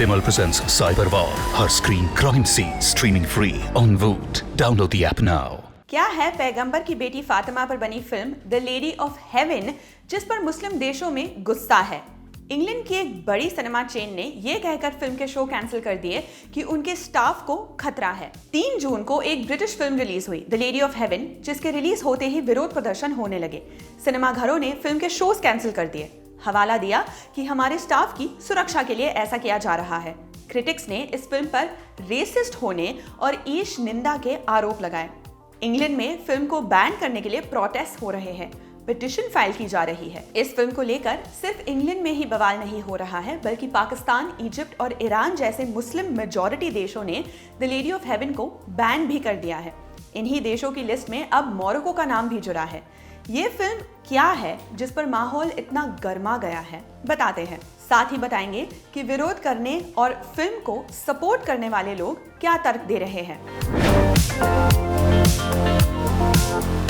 Vimal presents Cyber War, her screen crime scene streaming free on Voot. Download the app now. क्या है पैगंबर की बेटी फातिमा पर बनी film the lady of haven, जिस पर मुस्लिम देशों में गुस्सा है। इंग्लैंड की एक बड़ी सिनेमा चेन ने यह कहकर फिल्म के शो कैंसिल कर दिए कि उनके स्टाफ को खतरा है। 3 जून को एक ब्रिटिश फिल्म रिलीज हुई, द लेडी ऑफ हेवन, जिसके रिलीज होते ही विरोध प्रदर्शन होने लगे। सिनेमाघरों ने फिल्म के शोज कैंसिल कर दिए, हवाला दिया कि हमारे स्टाफ की सुरक्षा के लिए ऐसा किया जा रहा है। क्रिटिक्स ने इस फिल्म पर रेसिस्ट होने और ईश निंदा के आरोप लगाए। इंग्लैंड में फिल्म को बैन करने के लिए प्रोटेस्ट हो रहे हैं, पिटीशन फाइल की जा रही है। इस फिल्म को लेकर सिर्फ इंग्लैंड में ही बवाल नहीं हो रहा है, बल्कि पाकिस्तान, इजिप्ट और ईरान जैसे मुस्लिम मेजॉरिटी देशों ने द लेडी ऑफ हेवन को बैन भी कर दिया है। इन्हीं देशों की लिस्ट में अब मोरक्को का नाम भी जुड़ा है। ये फिल्म क्या है जिस पर माहौल इतना गर्मा गया है, बताते हैं। साथ ही बताएंगे कि विरोध करने और फिल्म को सपोर्ट करने वाले लोग क्या तर्क दे रहे हैं।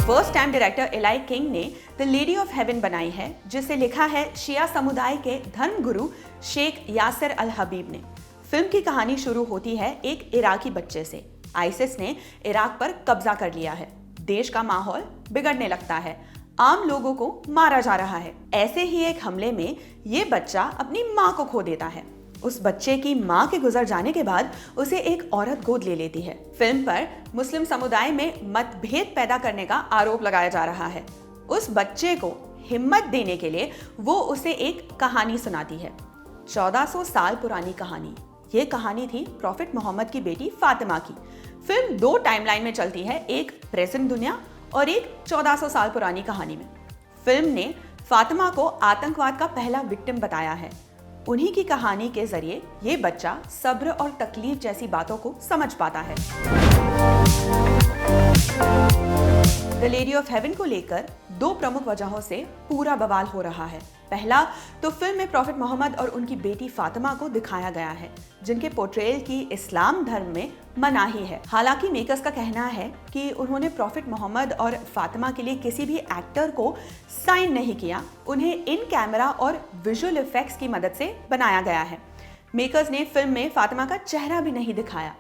First time director ally king ने द लेडी ऑफ हेवन बनाई है, जिसे लिखा है शिया समुदाय के धर्मगुरु शेख यासिर अल हबीब ने। फिल्म की कहानी शुरू होती है एक इराकी बच्चे से। आईसिस ने इराक पर कब्जा कर लिया है। देश का माहौल बिगड़ने लगता है, आम लोगों को मारा जा रहा है। ऐसे ही एक हमले में ये बच्चा अपनी माँ को खो देता है। उस बच्चे की माँ के गुजर जाने के बाद उसे एक औरत गोद ले लेती है। फिल्म पर मुस्लिम समुदाय में मतभेद पैदा करने का आरोप लगाया जा रहा है। उस बच्चे को हिम्मत देने के लिए वो उसे एक कहानी सुनाती है, 1400 साल पुरानी कहानी। ये कहानी थी प्रॉफिट मोहम्मद की बेटी फातिमा की। फिल्म 2 टाइमलाइन में चलती है, एक प्रेजेंट दुनिया और एक 1400 साल पुरानी कहानी में। फिल्म ने फातिमा को आतंकवाद का पहला विक्टिम बताया है। उन्हीं की कहानी के जरिए ये बच्चा सब्र और तकलीफ जैसी बातों को समझ पाता है। द लेडी ऑफ हेवन को लेकर 2 प्रमुख वजहों से पूरा बवाल हो रहा है। पहला तो फिल्म में प्रॉफिट मोहम्मद और उनकी बेटी फातिमा को दिखाया गया है, जिनके पोर्ट्रेयल की इस्लाम धर्म में मनाही है। हालांकि मेकर्स का कहना है कि उन्होंने प्रॉफिट मोहम्मद और फातिमा के लिए किसी भी एक्टर को साइन नहीं किया, उन्हें इन कैमरा और विजुअल इफेक्ट्स की मदद से बनाया गया है। मेकर्स ने फिल्म में फातिमा का चेहरा भी नहीं दिखाया।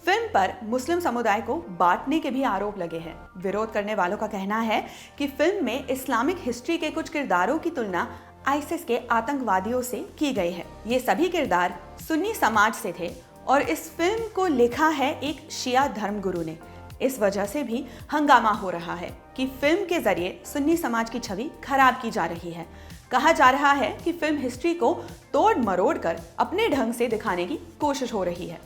फिल्म पर मुस्लिम समुदाय को बांटने के भी आरोप लगे हैं। विरोध करने वालों का कहना है कि फिल्म में इस्लामिक हिस्ट्री के कुछ किरदारों की तुलना आईसिस के आतंकवादियों से की गई है। ये सभी किरदार सुन्नी समाज से थे और इस फिल्म को लिखा है एक शिया धर्मगुरु ने। इस वजह से भी हंगामा हो रहा है कि फिल्म के जरिए सुन्नी समाज की छवि खराब की जा रही है। कहा जा रहा है कि फिल्म हिस्ट्री को तोड़ मरोड़ कर अपने ढंग से दिखाने की कोशिश हो रही है।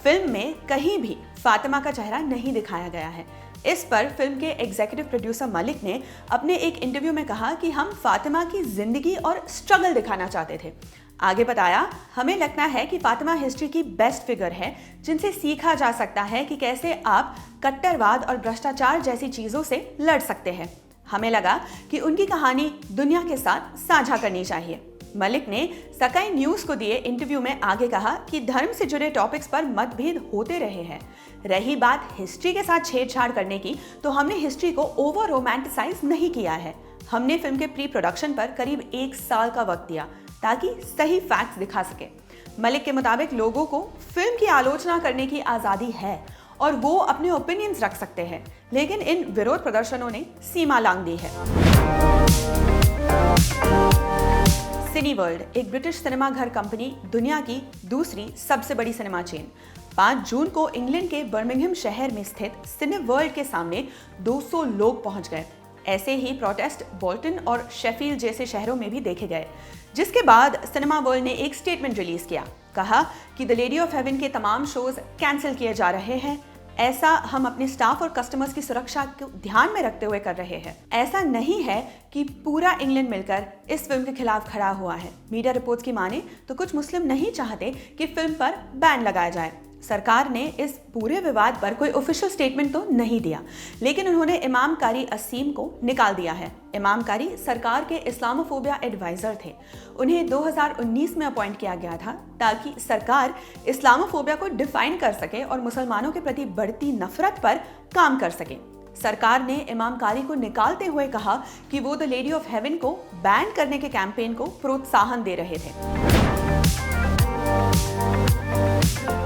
फिल्म में कहीं भी फातिमा का चेहरा नहीं दिखाया गया है। इस पर फिल्म के एग्जीक्यूटिव प्रोड्यूसर मलिक ने अपने एक इंटरव्यू में कहा कि हम फातिमा की जिंदगी और स्ट्रगल दिखाना चाहते थे। आगे बताया, हमें लगता है कि फातिमा हिस्ट्री की बेस्ट फिगर है, जिनसे सीखा जा सकता है कि कैसे आप कट्टरवाद और भ्रष्टाचार जैसी चीजों से लड़ सकते हैं। हमें लगा कि उनकी कहानी दुनिया के साथ साझा करनी चाहिए। मलिक ने सकाई न्यूज को दिए इंटरव्यू में आगे कहा कि धर्म से जुड़े टॉपिक्स पर मतभेद होते रहे हैं। रही बात हिस्ट्री के साथ छेड़छाड़ करने की, तो हमने हिस्ट्री को ओवर रोमांटिसाइज नहीं किया है। हमने फिल्म के प्री प्रोडक्शन पर करीब 1 साल का वक्त दिया ताकि सही फैक्ट्स दिखा सके। मलिक के मुताबिक लोगों को फिल्म की आलोचना करने की आज़ादी है और वो अपने ओपिनियंस रख सकते हैं, लेकिन इन विरोध प्रदर्शनों ने सीमा लांघ दी है। सिनेवर्ल्ड, एक ब्रिटिश सिनेमा घर कंपनी, दुनिया की दूसरी सबसे बड़ी सिनेमा चेन, 5 जून को इंग्लैंड के बर्मिंघम शहर में स्थित सिनेवर्ल्ड के सामने 200 लोग पहुंच गए। ऐसे ही प्रोटेस्ट बोल्टन और शेफील्ड जैसे शहरों में भी देखे गए, जिसके बाद सिनेमा वर्ल्ड ने एक स्टेटमेंट रिलीज किया। कहा कि द लेडी ऑफ हेवन के तमाम शोज कैंसिल किए जा रहे हैं। ऐसा हम अपने स्टाफ और कस्टमर्स की सुरक्षा को ध्यान में रखते हुए कर रहे हैं। ऐसा नहीं है कि पूरा इंग्लैंड मिलकर इस फिल्म के खिलाफ खड़ा हुआ है। मीडिया रिपोर्ट्स की माने तो कुछ मुस्लिम नहीं चाहते कि फिल्म पर बैन लगाया जाए। सरकार ने इस पूरे विवाद पर कोई ऑफिशियल स्टेटमेंट तो नहीं दिया, लेकिन उन्होंने इमाम कारी असीम को निकाल दिया है। इमाम कारी सरकार के इस्लामोफोबिया एडवाइजर थे। उन्हें 2019 में अपॉइंट किया गया था ताकि सरकार इस्लामोफोबिया को डिफाइन कर सके और मुसलमानों के प्रति बढ़ती नफरत पर काम कर सके। सरकार ने इमाम कारी को निकालते हुए कहा कि वो द लेडी ऑफ हेवन को बैन करने के कैंपेन को प्रोत्साहन दे रहे थे।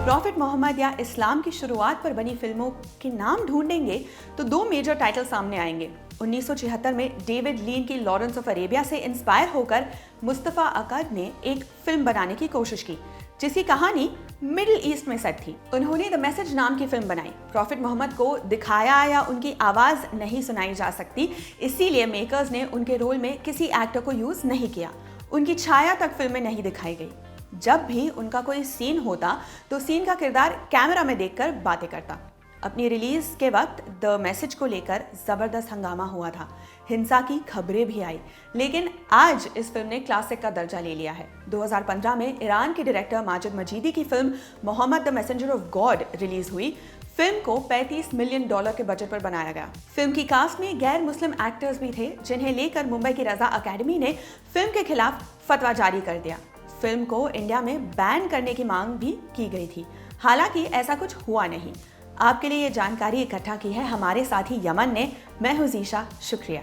प्रॉफिट मोहम्मद या इस्लाम की शुरुआत पर बनी फिल्मों के नाम ढूंढेंगे तो दो मेजर टाइटल सामने आएंगे। 1976 में डेविड लीन की लॉरेंस ऑफ अरेबिया से इंस्पायर होकर मुस्तफा अकद ने एक फिल्म बनाने की कोशिश की जिसकी कहानी मिडिल ईस्ट में सेट थी। उन्होंने द मैसेज नाम की फिल्म बनाई। प्रॉफिट मोहम्मद को दिखाया या उनकी आवाज नहीं सुनाई जा सकती, इसीलिए मेकर्स ने उनके रोल में किसी एक्टर को यूज नहीं किया। उनकी छाया तक फिल्म में नहीं दिखाई गई। जब भी उनका कोई सीन होता तो सीन का किरदार कैमरा में देखकर बातें करता। अपनी रिलीज के वक्त द मैसेज को लेकर जबरदस्त हंगामा हुआ था, हिंसा की खबरें भी आई, लेकिन आज इस फिल्म ने क्लासिक का दर्जा ले लिया है। 2015 में ईरान के डायरेक्टर माजिद मजीदी की film Muhammad the messenger of God release हुई। फिल्म को $35 मिलियन के बजट पर बनाया गया। फिल्म की कास्ट में गैर मुस्लिम एक्टर्स भी थे, जिन्हें लेकर मुंबई की रजा अकेडमी ने फिल्म के खिलाफ फतवा जारी कर दिया। फिल्म को इंडिया में बैन करने की मांग भी की गई थी, हालांकि ऐसा कुछ हुआ नहीं। आपके लिए ये जानकारी इकट्ठा की है हमारे साथी यमन ने। मैं हूं ज़ीशा, शुक्रिया।